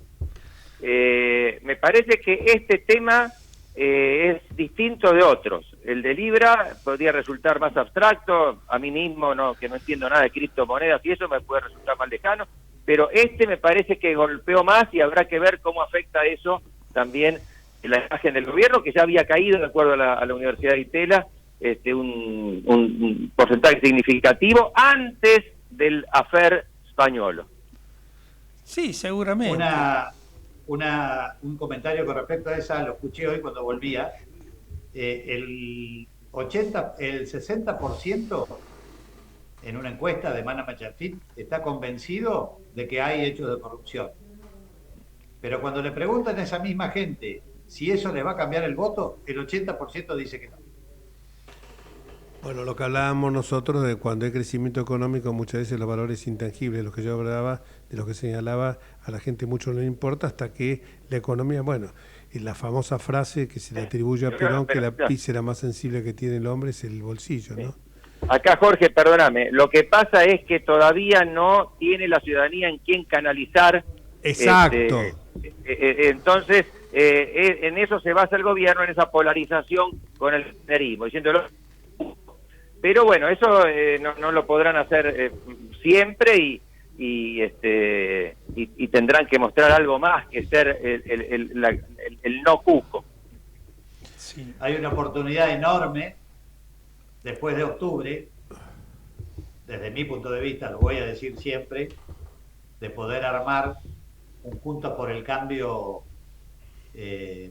Me parece que este tema es distinto de otros. El de Libra podría resultar más abstracto, a mí mismo que no entiendo nada de criptomonedas y eso me puede resultar más lejano, pero me parece que golpeó más y habrá que ver cómo afecta eso también en la imagen del gobierno, que ya había caído, de acuerdo a la Universidad de Itela, un porcentaje significativo antes del afer Spagnuolo. Sí, seguramente. Un comentario con respecto a esa, lo escuché hoy cuando volvía. El 60% en una encuesta de Mana Macharfit está convencido de que hay hechos de corrupción. Pero cuando le preguntan a esa misma gente si eso les va a cambiar el voto, el 80% dice que no. Bueno, lo que hablábamos nosotros de cuando hay crecimiento económico, muchas veces los valores intangibles, los que yo hablaba, de los que señalaba, a la gente mucho no le importa hasta que la economía, bueno, y la famosa frase que se le atribuye a Perón, que la víscera más sensible que tiene el hombre es el bolsillo, ¿no? Acá, Jorge, perdóname, lo que pasa es que todavía no tiene la ciudadanía en quién canalizar. Exacto. Entonces, en eso se basa el gobierno, en esa polarización con el kirchnerismo, diciéndolo. Pero bueno, eso no lo podrán hacer siempre y tendrán que mostrar algo más que ser el no cuco. Sí. Hay una oportunidad enorme después de octubre, desde mi punto de vista, lo voy a decir siempre, de poder armar un Juntos por el Cambio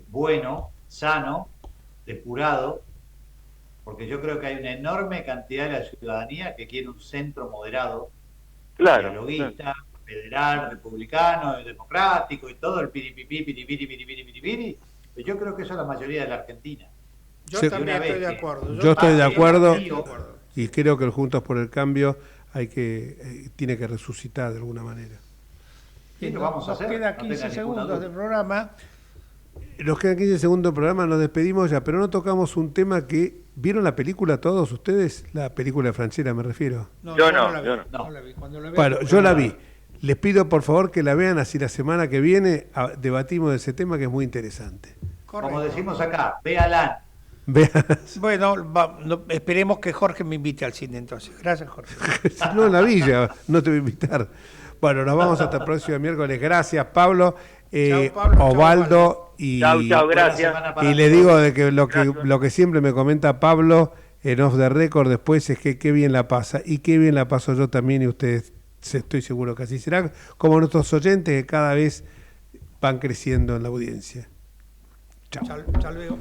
bueno, sano, depurado, porque yo creo que hay una enorme cantidad de la ciudadanía que quiere un centro moderado, dialoguista, federal, republicano, democrático y todo el piripipí. Yo creo que eso es la mayoría de la Argentina. Yo también estoy de acuerdo. Yo estoy de acuerdo y creo que el Juntos por el Cambio tiene que resucitar de alguna manera. ¿Qué lo vamos a hacer? Nos queda 15 segundos del programa. Nos quedan 15 segundos del programa, nos despedimos ya, pero no tocamos un tema que... ¿Vieron la película todos ustedes? La película de Franchella, me refiero. Yo no. Bueno, yo la vi. Les pido por favor que la vean, así la semana que viene debatimos de ese tema que es muy interesante. Correcto. Como decimos acá, véala. Bueno, esperemos que Jorge me invite al cine entonces. Gracias, Jorge. No, en la villa, no te voy a invitar. Bueno, nos vamos hasta el próximo miércoles. Gracias, Pablo. Chao, Pablo. Osvaldo y chao, gracias. Y le digo de que lo que siempre me comenta Pablo en Off the Record después es que qué bien la pasa y qué bien la paso yo también y ustedes estoy seguro que así será, como nuestros oyentes que cada vez van creciendo en la audiencia. Chao. Chao luego.